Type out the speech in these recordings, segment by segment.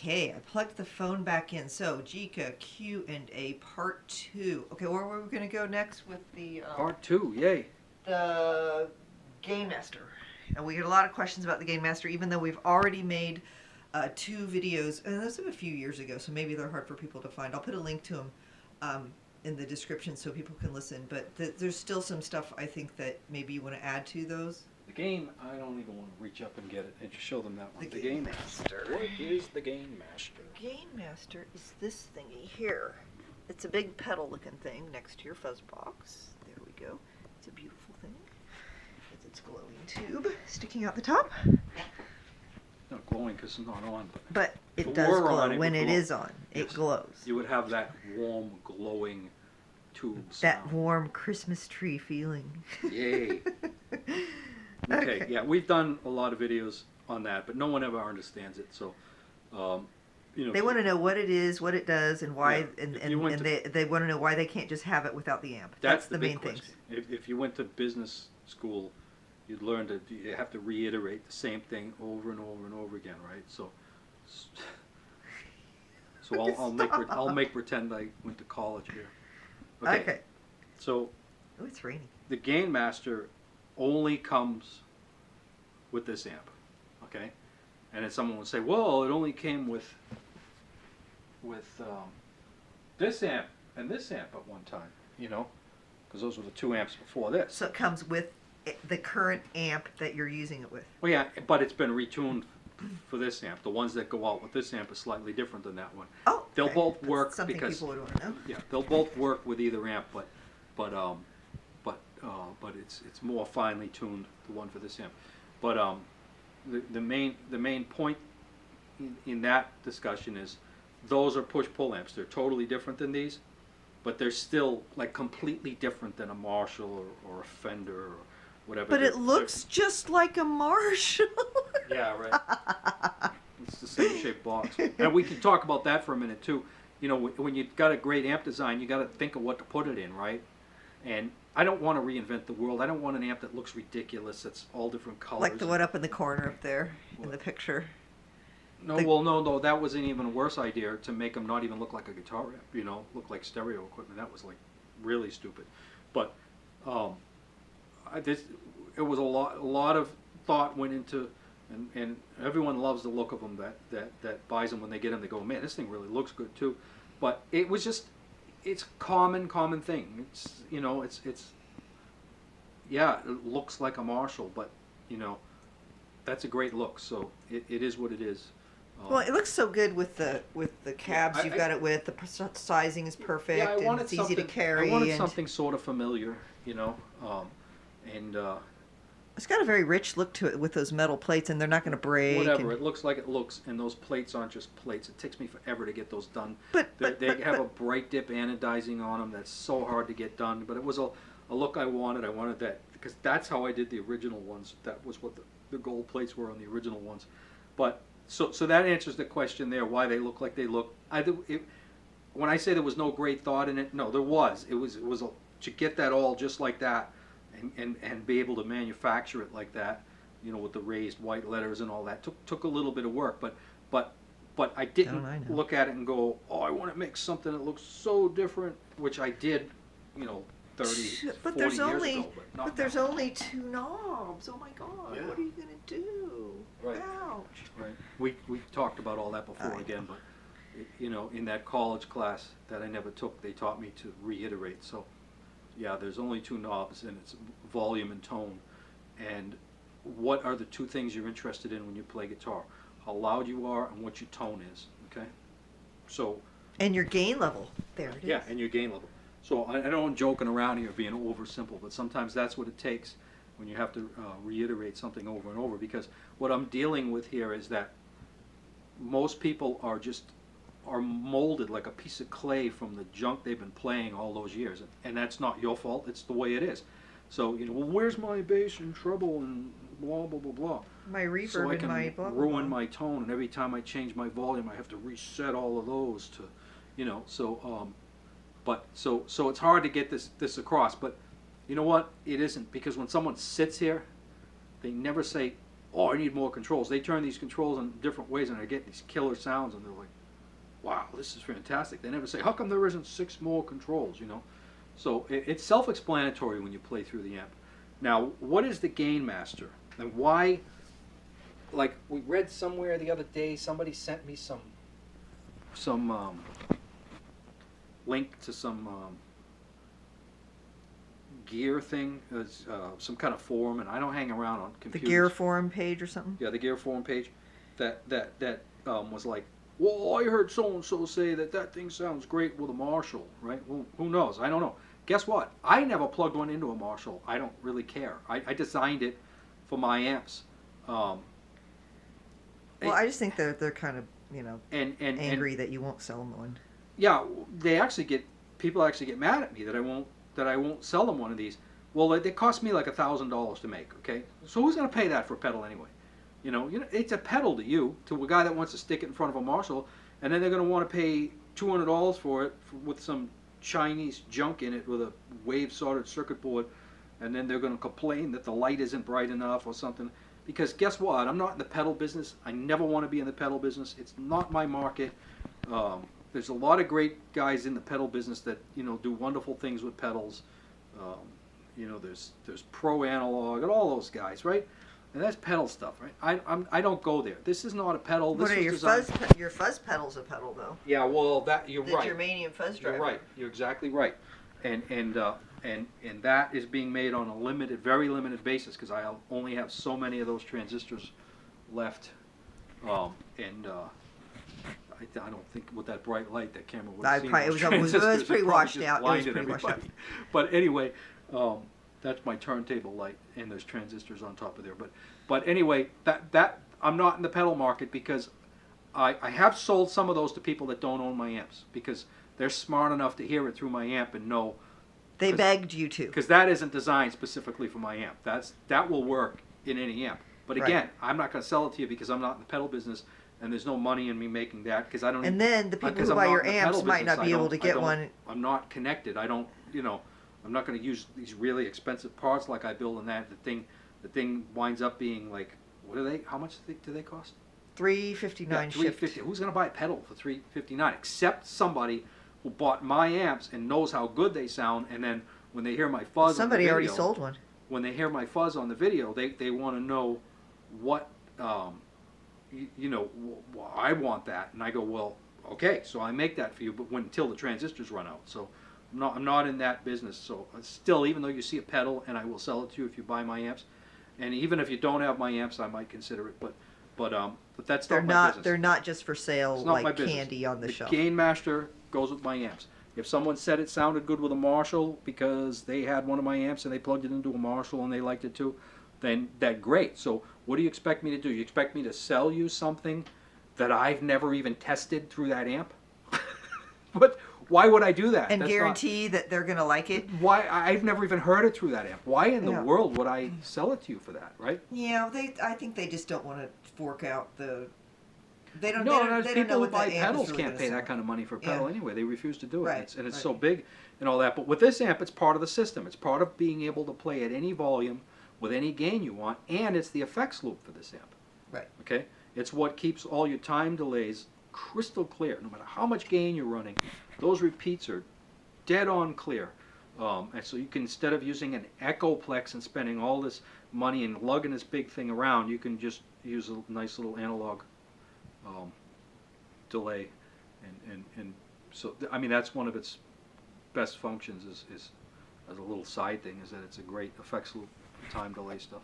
Okay, I plugged the phone back in. So, Gjika Q&A part 2. Okay, where were we going to go next with the... Part 2, yay. The Gainmaster. And we get a lot of questions about the Gainmaster, even though we've already made 2 videos. And those are a few years ago, so maybe they're hard for people to find. I'll put a link to them in the description so people can listen. But there's still some stuff I think that maybe you want to add to those. The game, I don't even want to reach up and get it and just show them that one. The Gainmaster. What is the Gainmaster? Gainmaster is this thingy here. It's a big pedal looking thing next to your fuzz box. There we go. It's a beautiful thing. With its glowing tube sticking out the top. Not glowing because it's not on. But it If does we're glow on, it when would it glow. is on. It Yes. glows. You would have that warm, glowing tube That sound. warm Christmas tree feeling. Yay. Okay, yeah, we've done a lot of videos on that, but no one ever understands it. So, you know, They want to know what it is, what it does, and why, Yeah, and if you went they want to know why they can't just have it without the amp. that's the big main thing. question. If you went to business school, you'd learn that you have to reiterate the same thing over and over and over again, right? So I'll make pretend I went to college here. Okay. So Oh, it's raining. the Gainmaster only comes with this amp, okay? And then someone would say, well, it only came with this amp and this amp at one time, you know, because those were the 2 amps before this. So it comes with the current amp that you're using it with. Well, yeah, but it's been retuned for this amp. The ones that go out with this amp are slightly different than that one. Oh, They'll okay. both That's work something because people would want to know. yeah, they'll both work with either amp, but it's more finely tuned, the one for this amp. But the main point in that discussion is those are push-pull amps. They're totally different than these, but they're still like completely different than a Marshall or a Fender or whatever. But it looks just like a Marshall. Yeah, right. It's the same shaped box. And we can talk about that for a minute too. You know, when you've got a great amp design, you got to think of what to put it in, right? And I don't want to reinvent the world. I don't want an amp that looks ridiculous. That's all different colors. Like the one up in the corner up there in the picture. No, well, no, that was an even worse idea, to make them not even look like a guitar amp. You know, look like stereo equipment. That was like really stupid. But it was a lot of thought went into. And everyone loves the look of them that buys them when they get them. They go, man, this thing really looks good too. But it was just, it's common thing. It's, you know, it's yeah, it looks like a Marshall, but you know, that's a great look. So it is what it is. Well, it looks so good with the cabs Yeah, you've got it with. The sizing is perfect, Yeah, and it's easy to carry. I wanted and something sort of familiar, you know, and. It's got a very rich look to it with those metal plates, and they're not going to break. Whatever, it looks like it looks, and those plates aren't just plates. It takes me forever to get those done. They have a bright dip anodizing on them that's so hard to get done, but it was a look I wanted. I wanted that, because that's how I did the original ones. That was what the gold plates were on the original ones. But, so that answers the question there, why they look like they look. When I say there was no great thought in it, no, there was. It was to get that all just like that, and be able to manufacture it like that, you know, with the raised white letters and all that, took a little bit of work, but I didn't look at it and go, oh, I want to make something that looks so different, which I did, you know, 30, but 40 there's years only, ago. But there's only 2 knobs. Oh my God, Yeah. what are you gonna do? Right. Ouch. Right. We've talked about all that before again, but you know, in that college class that I never took, they taught me to reiterate. So yeah, there's only 2 knobs, and it's volume and tone. And what are the 2 things you're interested in when you play guitar? How loud you are and what your tone is. Okay. So. And your gain level. There it is. Yeah, and your gain level. So I know I'm joking around here, being over simple, but sometimes that's what it takes when you have to reiterate something over and over. Because what I'm dealing with here is that most people are molded like a piece of clay from the junk they've been playing all those years, and that's not your fault. It's the way it is. So, you know, well, where's my bass and treble and blah blah blah blah. My reverb so I can and my blah blah ruin blah. my tone, and every time I change my volume, I have to reset all of those to, you know. So, but so it's hard to get this across. But you know what? It isn't, because when someone sits here, they never say, oh, I need more controls. They turn these controls in different ways, and I get these killer sounds, and they're like, wow, this is fantastic. They never say, how come there isn't 6 more controls, you know? So it's self-explanatory when you play through the amp. Now, what is the Gainmaster? And why, like we read somewhere the other day, somebody sent me some link to some gear thing, some kind of forum, and I don't hang around on computers. The gear forum page or something? Yeah, the gear forum page. That was like, well, I heard so-and-so say that thing sounds great with a Marshall, right? Well, who knows? I don't know. Guess what? I never plugged one into a Marshall. I don't really care. I designed it for my amps. Well, I just think they're kind of, you know, angry that you won't sell them one. Yeah, people actually get mad at me that I won't sell them one of these. Well, they cost me like $1,000 to make. Okay, so who's going to pay that for a pedal anyway? You know, it's a pedal to you, to a guy that wants to stick it in front of a Marshall, and then they're going to want to pay $200 for it with some Chinese junk in it with a wave soldered circuit board, and then they're going to complain that the light isn't bright enough or something. Because guess what? I'm not in the pedal business. I never want to be in the pedal business. It's not my market. There's a lot of great guys in the pedal business that, you know, do wonderful things with pedals. You know, there's Pro Analog and all those guys, right? And that's pedal stuff, right? I don't go there. This is not a pedal. This What are your fuzz pedal's a pedal though? Yeah, well, you're right. The Germanium fuzz driver. You're right. You're exactly right. And that is being made on a very limited basis, because I only have so many of those transistors left. I don't think with that bright light that camera would have seen those it was pretty washed just out. It was blinded pretty washed out. everybody. But anyway, that's my turntable light, and there's transistors on top of there. But anyway, that I'm not in the pedal market, because I have sold some of those to people that don't own my amps, because they're smart enough to hear it through my amp and know. They begged you to. Because that isn't designed specifically for my amp. That will work in any amp. But again, I'm not going to sell it to you because I'm not in the pedal business, and there's no money in me making that, because I don't. And then the people who buy your amps might not be able to get one. I'm not connected. I don't. You know, I'm not going to use these really expensive parts like I build in that. The thing winds up being like, what are they? How much do they cost? $359 yeah, $350. Who's going to buy a pedal for $359 except somebody who bought my amps and knows how good they sound, and then when they hear my fuzz somebody on the already video, sold one. When they hear my fuzz on the video, they want to know what you know, I want that, and I go, well, okay, so I make that for you, but until the transistors run out. So I'm not in that business. So still, even though you see a pedal, and I will sell it to you if you buy my amps, and even if you don't have my amps, I might consider it. But that's not my business. They're not just for sale like candy on the shelf. Gainmaster goes with my amps. If someone said it sounded good with a Marshall because they had one of my amps and they plugged it into a Marshall and they liked it too, then that's great. So what do you expect me to do? You expect me to sell you something that I've never even tested through that amp? But why would I do that? And guarantee that they're going to like it? Why? I've never even heard it through that amp. Why in the world would I sell it to you for that, right? Yeah, I think they just don't want to fork out the... They don't know people who buy pedals really can't pay that kind of money for a pedal anyway. They refuse to do it. Right, It's so big and all that. But with this amp, it's part of the system. It's part of being able to play at any volume with any gain you want, and it's the effects loop for this amp. Right. Okay? It's what keeps all your time delays crystal clear. No matter how much gain you're running, those repeats are dead on clear. And so you can, instead of using an Echoplex and spending all this money and lugging this big thing around, you can just use a nice little analog delay, and so I mean that's one of its best functions is as a little side thing, is that it's a great effects loop time delay stuff.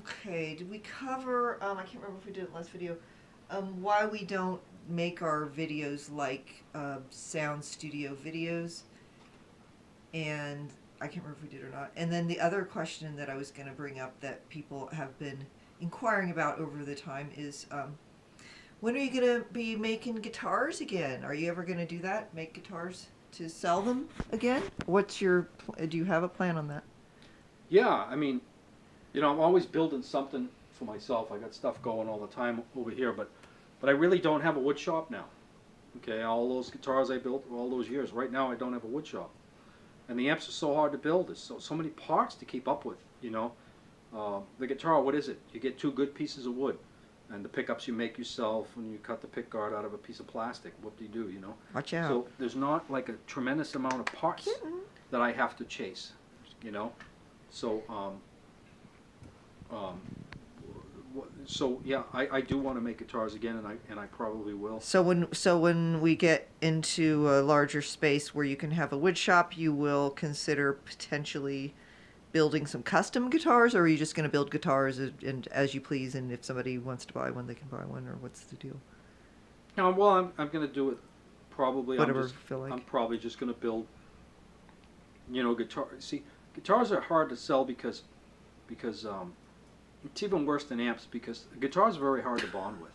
Okay, did we cover, I can't remember if we did it last video, why we don't make our videos like sound studio videos, and I can't remember if we did or not. And then the other question that I was going to bring up that people have been inquiring about over the time is when are you going to be making guitars again? Are you ever going to do that? Make guitars to sell them again? What's your, do you have a plan on that? Yeah, I mean, you know, I'm always building something for myself. I got stuff going all the time over here, but I really don't have a wood shop now. Okay, all those guitars I built all those years, right now I don't have a wood shop. And the amps are so hard to build. There's so many parts to keep up with, you know. The guitar, what is it? You get 2 good pieces of wood, and the pickups you make yourself, and you cut the pick guard out of a piece of plastic. What do you do, you know? Watch out. So there's not like a tremendous amount of parts that I have to chase, you know? So, so yeah, I do want to make guitars again, and I probably will. So when we get into a larger space where you can have a wood shop, you will consider potentially building some custom guitars, or are you just going to build guitars and as you please, and if somebody wants to buy one, they can buy one, or what's the deal? No, well, I'm going to do it probably. Whatever you feel like. I'm probably just going to build, you know, guitar. See, guitars are hard to sell because it's even worse than amps, because guitars are very hard to bond with.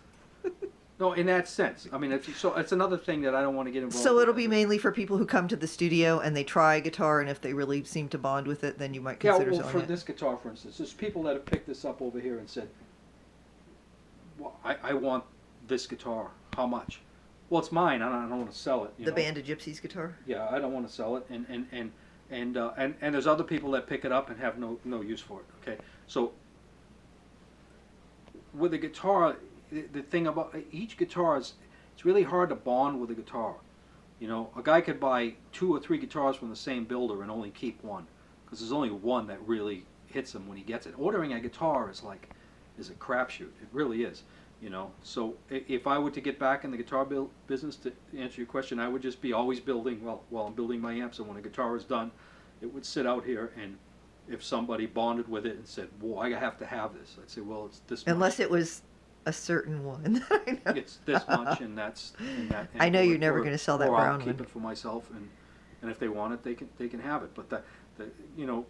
No, in that sense. I mean, so it's another thing that I don't want to get involved with. So it'll be mainly for people who come to the studio and they try a guitar, and if they really seem to bond with it, then you might consider selling it. For this guitar, for instance, there's people that have picked this up over here and said, well, I want this guitar. How much? Well, it's mine. I don't want to sell it. The Band of Gypsies guitar? Yeah, I don't want to sell it. And there's other people that pick it up and have no use for it. Okay, so with a guitar, the thing about each guitar is it's really hard to bond with a guitar. You know, a guy could buy 2 or 3 guitars from the same builder and only keep one, because there's only one that really hits him when he gets it. Ordering a guitar is a crapshoot. It really is. You know, so if I were to get back in the guitar business, to answer your question, I would just be always building, well, while I'm building my amps, and when a guitar is done, it would sit out here, and if somebody bonded with it and said, well, I have to have this, I'd say, well, it's this much. Unless it was a certain one. It's this much, and that's and that. And I know you're never going to sell that brown one. Or I'll keep it for myself, and if they want it, they can have it. But the you know,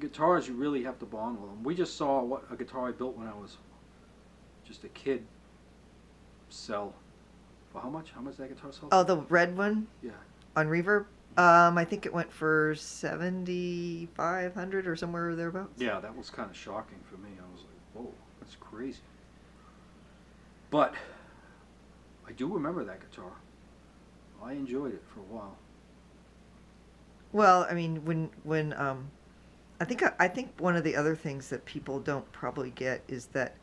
guitars, you really have to bond with them. We just saw a guitar I built when I was just a kid sell for how much? How much did that guitar sell? Oh, the red one? Yeah. On Reverb? I think it went for $7,500 or somewhere thereabouts. Yeah, that was kind of shocking for me. I was like, whoa, that's crazy. But I do remember that guitar. I enjoyed it for a while. Well, I mean, when I think one of the other things that people don't probably get is that,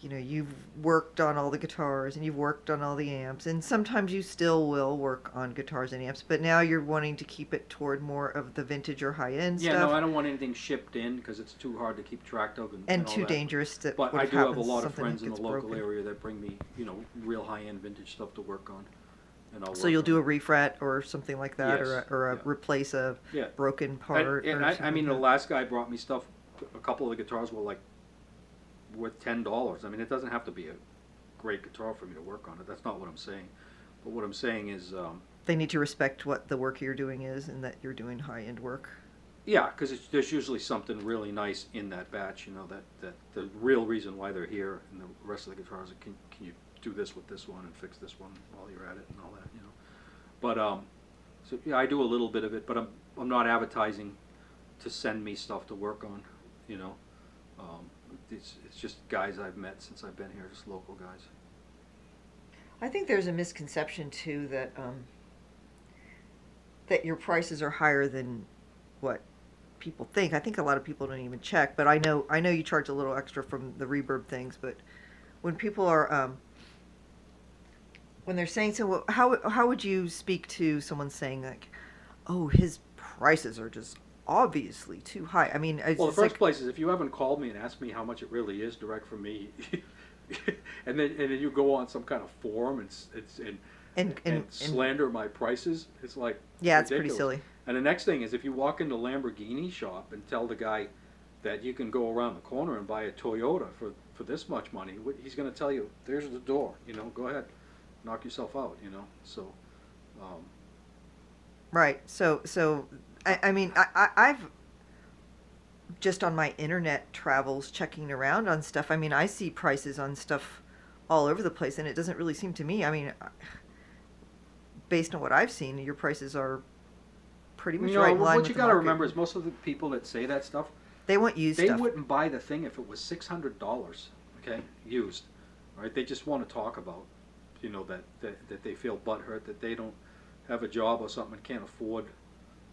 you know, you've worked on all the guitars and you've worked on all the amps, and sometimes you still will work on guitars and amps, but now you're wanting to keep it toward more of the vintage or high-end stuff. Yeah, no, I don't want anything shipped in because it's too hard to keep track of and all too that. dangerous. But I do have a lot of friends in the local area that bring me, you know, real high-end vintage stuff to work on. And so you'll do a refret or something like that, yes, or replace a broken part. And I mean, the last guy brought me stuff. A couple of the guitars were like worth $10. I mean, it doesn't have to be a great guitar for me to work on it. That's not what I'm saying. But what I'm saying is they need to respect what the work you're doing is, and that you're doing high-end work. Yeah, because there's usually something really nice in that batch. You know, that the real reason why they're here, and the rest of the guitars are, can you do this with this one and fix this one while you're at it and all that, you know. But so yeah, I do a little bit of it, but I'm not advertising to send me stuff to work on, you know. It's just guys I've met since I've been here, just local guys. I think there's a misconception too that that your prices are higher than what people think. I think a lot of people don't even check, but I know you charge a little extra from the reverb things, but when people are when they're saying so, how would you speak to someone saying like, oh, his prices are just obviously too high? I mean, well, the first place is if you haven't called me and asked me how much it really is direct from me, and then you go on some kind of forum and slander my prices. It's like, yeah, ridiculous. It's pretty silly. And the next thing is if you walk into Lamborghini shop and tell the guy that you can go around the corner and buy a Toyota for this much money, he's going to tell you, there's the door, you know, go ahead, knock yourself out, you know. So right. So I mean, I've just on my internet travels checking around on stuff. I mean, I see prices on stuff all over the place, and it doesn't really seem to me. I mean, based on what I've seen, your prices are pretty much right in line with the market. What you got to remember is most of the people that say that stuff, they want used stuff. They wouldn't buy the thing if it was $600, okay, used. Right? They just want to talk about, you know, that they feel butthurt, that they don't have a job or something and can't afford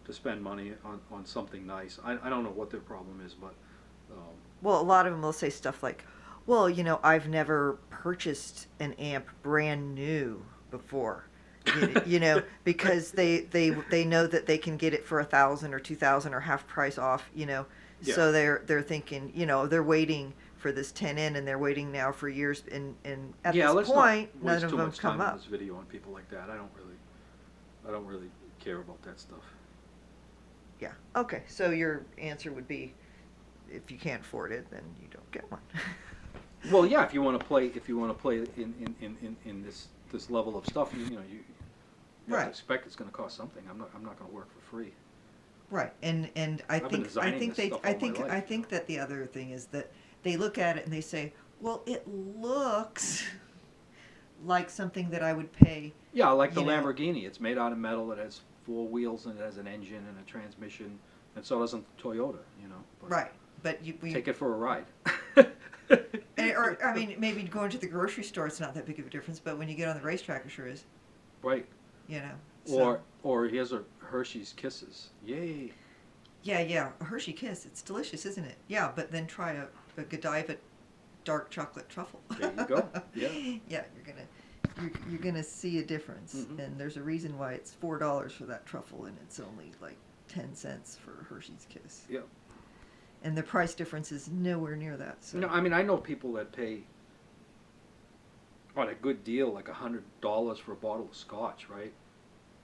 to spend money on something nice. I don't know what their problem is, but Well, a lot of them will say stuff like, well, I've never purchased an amp brand new before. Because they know that they can get it for 1,000 or 2,000 or half price off. Yeah. So they're thinking, they're waiting for this 10N, and they're waiting now for years. And at Yeah, this let's point, not none waste of too them much come time on up. this video on people like that. I don't really care about that stuff. Yeah. Okay. So your answer would be, if you can't afford it, then you don't get one. Well, yeah, if you want to play in this level of stuff, you have Right. to expect it's going to cost something. I'm not going to work for free. Right, and I I've been think designing this stuff all my life. I think that the other thing is that they look at it and they say, well, it looks like something that I would pay. Yeah, like the you know. Lamborghini. It's made out of metal. It has 4 wheels and it has an engine and a transmission, and so doesn't the Toyota. But Right, but you take it for a ride. or I mean, maybe going to the grocery store, it's not that big of a difference, but when you get on the racetrack, it sure is. Right. So. Or here's a Hershey's Kisses. Yay. Yeah, a Hershey Kiss. It's delicious, isn't it? Yeah, but then try a Godiva dark chocolate truffle. There you go. Yeah. Yeah, you're gonna see a difference, and there's a reason why it's $4 for that truffle, and it's only like 10 cents for a Hershey's Kiss. Yeah. And the price difference is nowhere near that. So. I mean, I know people that pay on a good deal like $100 for a bottle of scotch, right?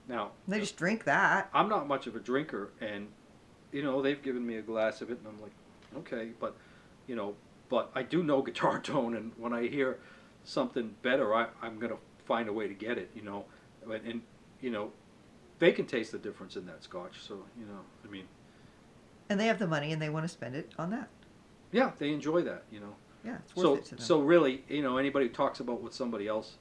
Now They just drink that. I'm not much of a drinker, and they've given me a glass of it, and I'm like, okay, but I do know guitar tone, and when I hear something better, I'm gonna find a way to get it, and they can taste the difference in that scotch, so I mean. And they have the money, and they want to spend it on that. Yeah, they enjoy that, Yeah, it's worth it to them. So really, anybody who talks about what somebody else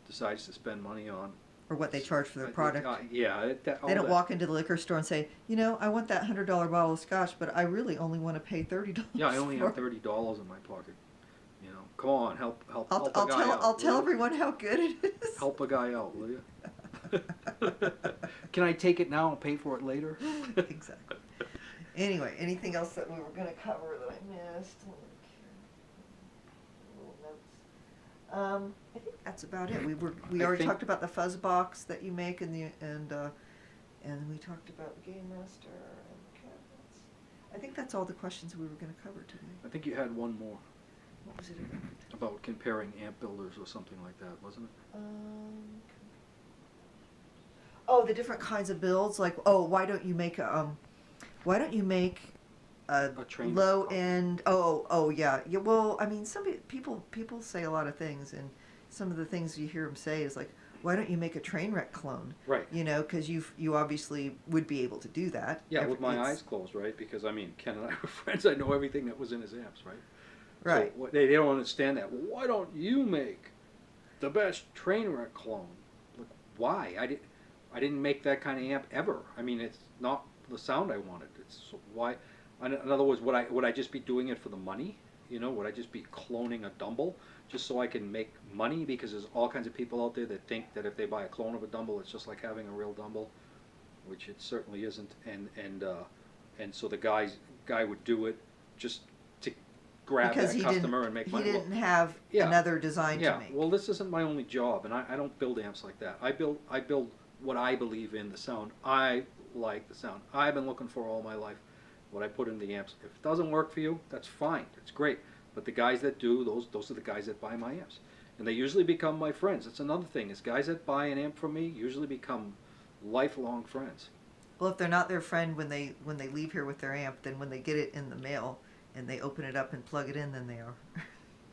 decides to spend money on, or what they charge for their product. Yeah, they don't walk into the liquor store and say, I want that $100 bottle of scotch, but I really only want to pay $30. Yeah, I only have $30 in my pocket. Come on, help a guy out. I'll tell everyone how good it is. Help a guy out, will you? Can I take it now and pay for it later? Exactly. Anyway, anything else that we were going to cover that I missed? Little notes. I think that's about it. We already talked about the fuzz box that you make, and we talked about the Gainmaster and the cabinets. I think that's all the questions we were going to cover today. I think you had one more. What was it about? About comparing amp builders or something like that, wasn't it? Oh, the different kinds of builds. Like, why don't you make a train low end? Yeah. Well, I mean, people say a lot of things, and some of the things you hear them say is like, why don't you make a train wreck clone? Right. Because you obviously would be able to do that. Yeah, with my eyes closed, right? Because I mean, Ken and I were friends. I know everything that was in his amps, right? Right. So they don't understand that. Well, why don't you make the best train wreck clone? Like, why? I didn't make that kind of amp ever. I mean, it's not the sound I wanted. It's why. In other words, would I just be doing it for the money? Would I just be cloning a Dumble just so I can make money? Because there's all kinds of people out there that think that if they buy a clone of a Dumble, it's just like having a real Dumble, which it certainly isn't. And so the guy would do it just to grab because that customer and make money. He didn't have another design to make. Well, this isn't my only job, and I don't build amps like that. I build what I believe in, the sound I like, the sound I've been looking for all my life, what I put in the amps. If it doesn't work for you, that's fine. It's great. But the guys that do, those are the guys that buy my amps. And they usually become my friends. That's another thing, is guys that buy an amp from me usually become lifelong friends. Well, if they're not their friend when they leave here with their amp, then when they get it in the mail and they open it up and plug it in, then they are.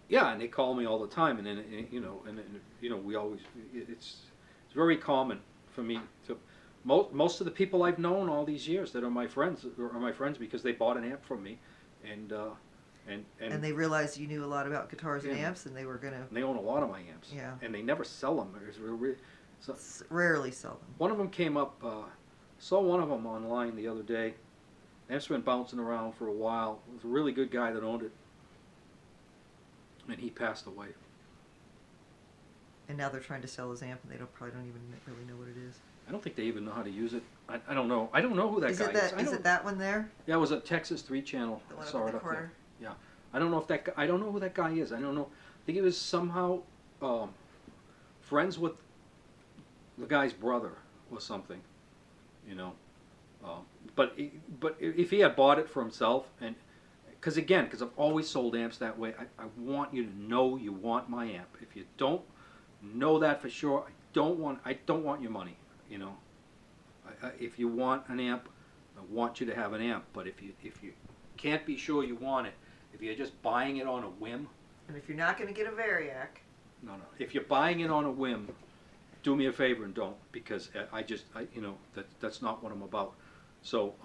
Yeah, and they call me all the time, and then we always, it's very common for me to, most of the people I've known all these years that are my friends because they bought an amp from me, and they realized you knew a lot about guitars and amps, and they were gonna. And they own a lot of my amps. Yeah. And they never sell them. Rarely sell them. One of them came up. Saw one of them online the other day. The amp's been bouncing around for a while. It was a really good guy that owned it, and he passed away. And now they're trying to sell his amp, and they probably don't even really know what it is. I don't think they even know how to use it. I don't know. I don't know who that guy is. Is it that one there? Yeah, it was a Texas 3-channel. The one I saw up in it the up corner? there. Yeah. I don't know if I don't know who that guy is. I don't know. I think he was somehow friends with the guy's brother or something, you know. Um, but if he had bought it for himself, and because I've always sold amps that way, I want you to know you want my amp. If you don't know that for sure, I don't want your money, you know. If you want an amp, I want you to have an amp. But if you can't be sure you want it, if you're just buying it on a whim, and if you're not going to get a Variac, no. If you're buying it on a whim, do me a favor and don't, because you know, that's not what I'm about. So,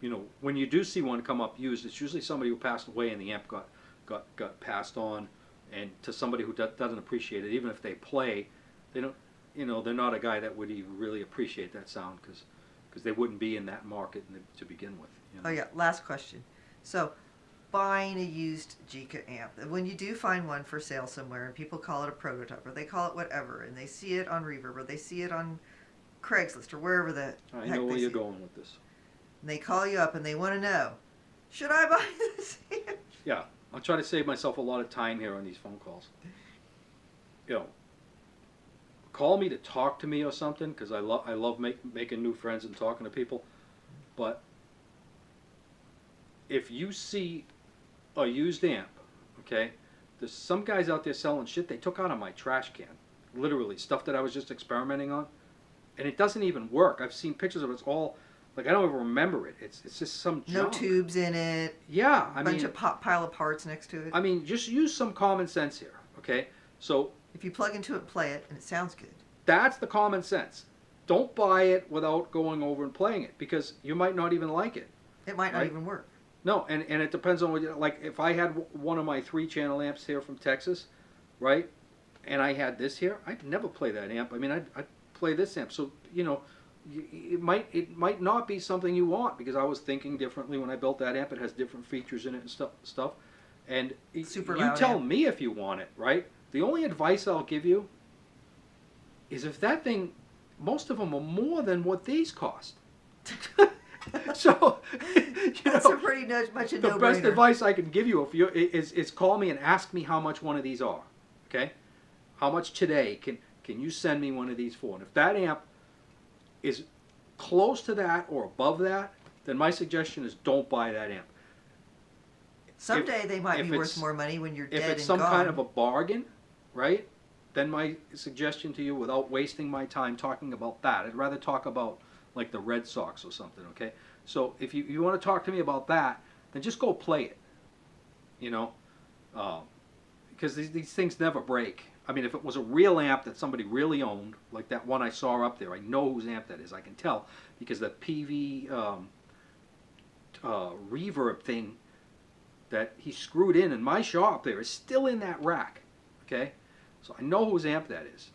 you know, when you do see one come up used, it's usually somebody who passed away and the amp got passed on, and to somebody who doesn't appreciate it. Even if they play, they don't, you know, they're not a guy that would even really appreciate that sound, because they wouldn't be in that market to begin with. You know? Oh yeah, last question. So, buying a used Gjika amp, when you do find one for sale somewhere and people call it a prototype or they call it whatever, and they see it on Reverb or they see it on Craigslist or wherever the I heck know where they you're see it, going with this. and they call you up and they want to know, should I buy this amp? Yeah, I'll try to save myself a lot of time here on these phone calls. You know, call me to talk to me or something, because I love making new friends and talking to people. But if you see a used amp, okay, there's some guys out there selling shit they took out of my trash can, literally stuff that I was just experimenting on, and it doesn't even work. I've seen pictures of it. It's all like, I don't even remember it. It's just some No junk. tubes in it. Yeah, I bunch mean, of pile of parts next to it. I mean, just use some common sense here, okay? So if you plug into it and play it and it sounds good, that's the common sense. Don't buy it without going over and playing it, because you might not even like it. it might not Right? even work. No, and it depends on what you, like, if I had one of my 3-channel amps here from Texas, right, and I had this here, I'd never play that amp. I mean, I'd play this amp. So, you know, it might not be something you want, because I was thinking differently when I built that amp. It has different features in it and stuff. And Super you loud tell amp. me if you want it, right? The only advice I'll give you is, if that thing, most of them are more than what these cost. So, That's a pretty much a the no-brainer. best advice I can give you is call me and ask me how much one of these are. Okay, how much today can you send me one of these for? And if that amp is close to that or above that, then my suggestion is don't buy that amp. Someday they might if be worth it's- more money when you're dead If and it's some gone. kind of a bargain, right? Then my suggestion to you, without wasting my time talking about that, I'd rather talk about like the Red Sox or something, okay? So if you want to talk to me about that, then just go play it, you know? Because these things never break. I mean, if it was a real amp that somebody really owned, like that one I saw up there, I know whose amp that is. I can tell, because the PV reverb thing that he screwed in my shop there is still in that rack, okay? So I know whose amp that is.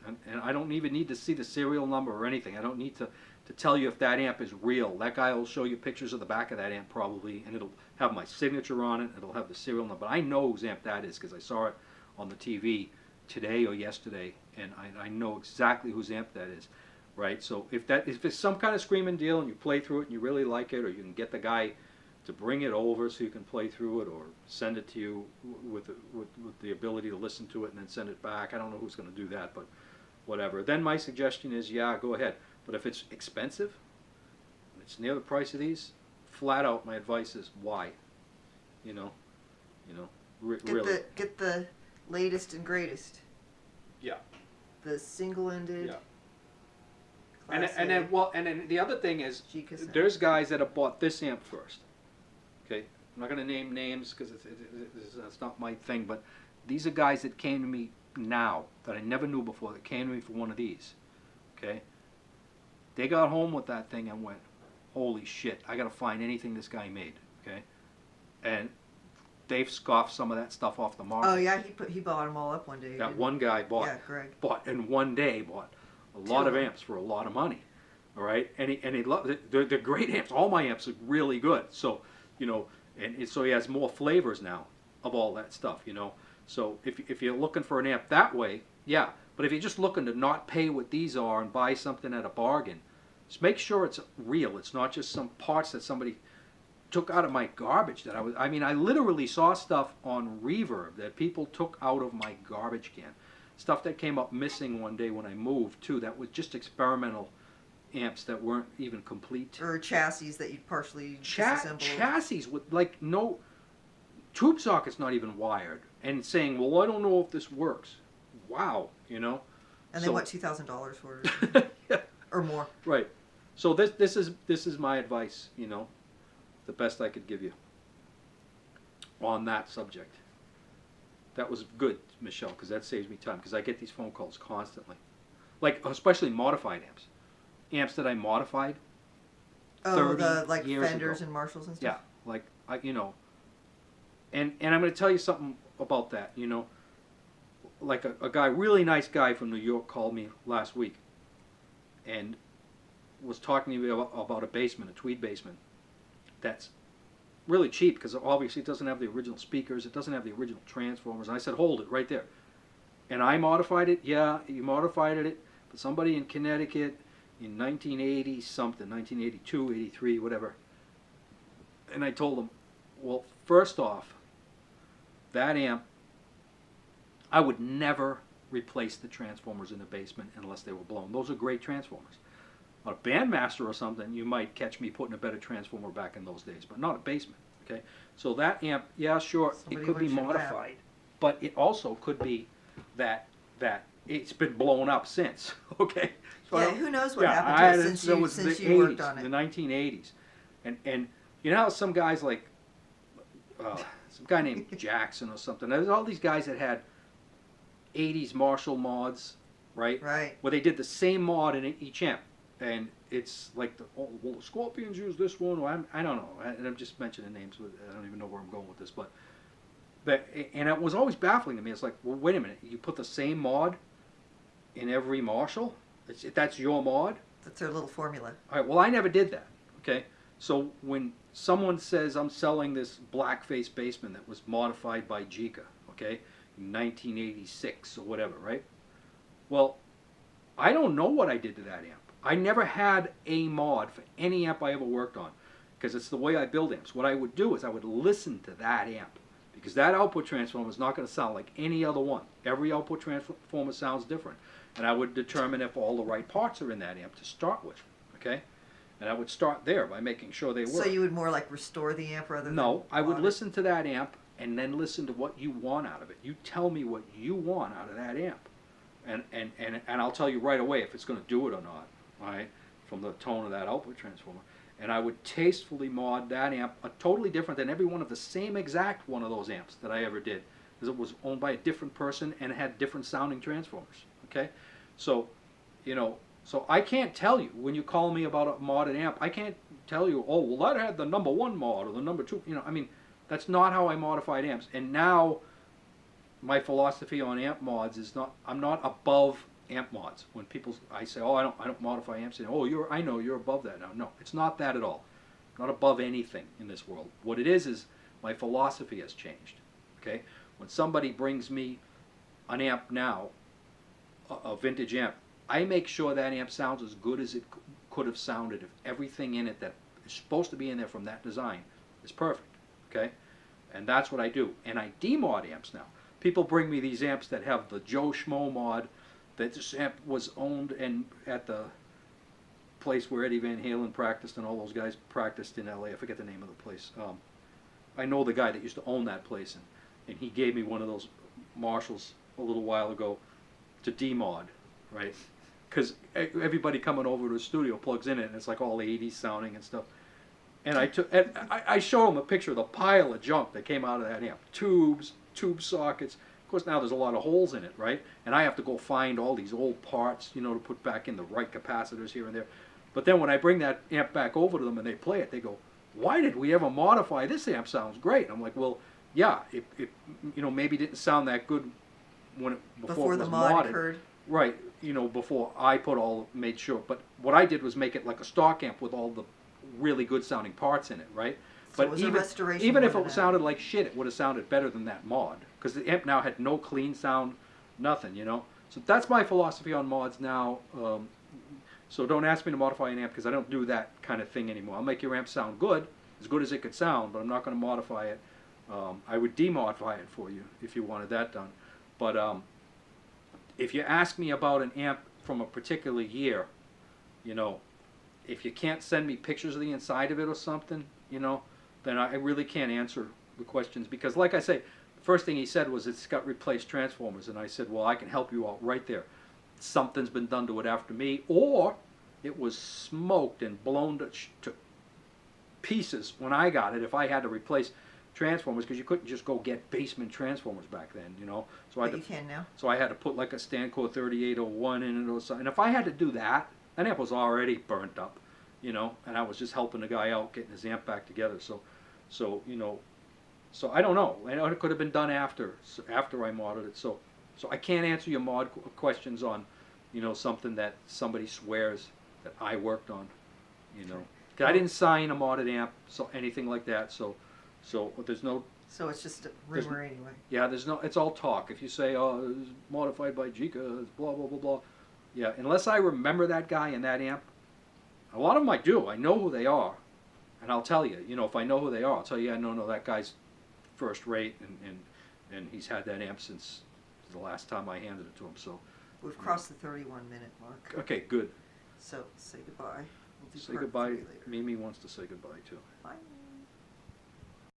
And I don't even need to see the serial number or anything. I don't need to tell you if that amp is real. That guy will show you pictures of the back of that amp probably, and it'll have my signature on it. It'll have the serial number. But I know whose amp that is, because I saw it on the TV today or yesterday, and I know exactly whose amp that is, right? So if it's some kind of screaming deal and you play through it and you really like it, or you can get the guy to bring it over so you can play through it, or send it to you with the ability to listen to it and then send it back. I don't know who's going to do that, but whatever. Then my suggestion is, yeah, go ahead. But if it's expensive, it's near the price of these, flat out my advice is why. You know, really. Get the latest and greatest. Yeah. The single-ended. Yeah. And then the other thing is, Gjika sound. there's guys that have bought this amp first. Okay, I'm not going to name names because that's not my thing, but these are guys that came to me now that I never knew before, that came to me for one of these. Okay, they got home with that thing and went, holy shit, I got to find anything this guy made. Okay, and they've scoffed some of that stuff off the market. Oh yeah, he bought them all up one day. That one guy bought in one day bought a lot of amps for a lot of money. All right, and he loved it. They're great amps. All my amps are really good. So, you know, so he has more flavors now of all that stuff. You know, so if you're looking for an amp that way, yeah. But if you're just looking to not pay what these are and buy something at a bargain, just make sure it's real. It's not just some parts that somebody took out of my garbage that I mean, I literally saw stuff on Reverb that people took out of my garbage can. Stuff that came up missing one day when I moved too, that was just experimental amps that weren't even complete. Or chassis that you partially disassembled. Chassis with like no tube sockets, not even wired, and saying, well, I don't know if this works. Wow, you know. And they want $2,000 for it. Yeah. Or more. Right. So this is my advice, you know, the best I could give you on that subject. That was good, Michelle, because that saves me time, because I get these phone calls constantly, like especially modified amps, amps that I modified. Oh, the like Fenders and Marshalls and stuff. Yeah, like you know, and I'm going to tell you something about that. You know, like a guy, really nice guy from New York, called me last week, and was talking to me about a basement, a tweed basement, that's really cheap because obviously it doesn't have the original speakers, it doesn't have the original transformers. And I said, hold it right there. And I modified it. Yeah, you modified it, but somebody in Connecticut in 1980 something, 1982, 83, whatever. And I told him, well, first off, that amp, I would never replace the transformers in the basement unless they were blown. Those are great transformers. On a Bandmaster or something, you might catch me putting a better transformer back in those days, but not a basement. Okay, so that amp, yeah, sure, it could be modified, but it also could be that it's been blown up since. Okay, so yeah, who knows what happened to it since you worked on it? The 1980s, and you know how some guys like some guy named Jackson or something. There's all these guys that had 80s Marshall mods, right? Right. Where they did the same mod in each amp. And it's like, well, the Scorpions use this one. Well, I don't know. And I'm just mentioning names. I don't even know where I'm going with this. But and it was always baffling to me. It's like, well, wait a minute. You put the same mod in every Marshall? That's your mod? That's their little formula. All right. Well, I never did that. Okay. So when someone says I'm selling this blackface basement that was modified by Gjika, okay, in 1986 or whatever, right? Well, I don't know what I did to that amp. I never had a mod for any amp I ever worked on, because it's the way I build amps. What I would do is I would listen to that amp, because that output transformer is not going to sound like any other one. Every output transformer sounds different, and I would determine if all the right parts are in that amp to start with, okay? And I would start there by making sure they were. So you would more like restore the amp rather than... No, I would listen to that amp and then listen to what you want out of it. You tell me what you want out of that amp, and I'll tell you right away if it's going to do it or not. Right, from the tone of that output transformer, and I would tastefully mod that amp totally different than every one of the same exact one of those amps that I ever did, because it was owned by a different person and it had different sounding transformers. Okay, so you know, so I can't tell you when you call me about a modded amp. I can't tell you, oh well, that had the #1 mod or the #2. You know, I mean, that's not how I modified amps. And now my philosophy on amp mods is not, I'm not above amp mods. When people, I say, oh, I don't modify amps, and oh, I know you're above that now. No, it's not that at all. I'm not above anything in this world. What it is my philosophy has changed. Okay, when somebody brings me an amp now, a vintage amp, I make sure that amp sounds as good as it could have sounded if everything in it that is supposed to be in there from that design is perfect. Okay, and that's what I do. And I demod amps now. People bring me these amps that have the Joe Schmo mod. That this amp was owned and at the place where Eddie Van Halen practiced and all those guys practiced in LA. I forget the name of the place. I know the guy that used to own that place, and he gave me one of those Marshalls a little while ago to demod, right? Because everybody coming over to the studio plugs in it, and it's like all 80s sounding and stuff. And I showed him a picture of the pile of junk that came out of that amp. Tubes, tube sockets. Of course, now there's a lot of holes in it, right? And I have to go find all these old parts, you know, to put back in the right capacitors here and there. But then when I bring that amp back over to them and they play it, they go, why did we ever modify this amp? Sounds great. I'm like, well, yeah, it you know, maybe didn't sound that good when before it was the mod modded. occurred. Right, you know, before I made sure. But what I did was make it like a stock amp with all the really good sounding parts in it, right? So but it was a restoration even if more it than sounded like shit, it would have sounded better than that mod. Because the amp now had no clean sound, nothing, you know. So that's my philosophy on mods now. So don't ask me to modify an amp because I don't do that kind of thing anymore. I'll make your amp sound good, as good as it could sound, but I'm not going to modify it. I would demodify it for you if you wanted that done. But if you ask me about an amp from a particular year, you know, if you can't send me pictures of the inside of it or something, you know, then I really can't answer the questions, because like I say, the first thing he said was it's got replaced transformers, and I said, well, I can help you out right there. Something's been done to it after me, or it was smoked and blown to pieces when I got it if I had to replace transformers, because you couldn't just go get basement transformers back then, you know. So But you can now. So I had to put like a Stanco 3801 in it or something. And if I had to do that, that amp was already burnt up, you know, and I was just helping the guy out getting his amp back together. So you know, so I don't know. I know it could have been done after I modded it. So I can't answer your mod questions on, you know, something that somebody swears that I worked on, you know. 'Cause I didn't sign a modded amp, so anything like that. So there's no. So it's just a rumor anyway. Yeah, there's no. It's all talk. If you say, "Oh, it was modified by Gjika," it's blah blah blah blah. Yeah, unless I remember that guy and that amp, a lot of them I do. I know who they are, and I'll tell you. You know, if I know who they are, I'll tell you. Yeah, no, that guy's first rate, and he's had that amp since the last time I handed it to him. So We've crossed the 31-minute mark. okay, good. So say goodbye. We'll do Say part goodbye. 3 later. Mimi wants to say goodbye too. Bye.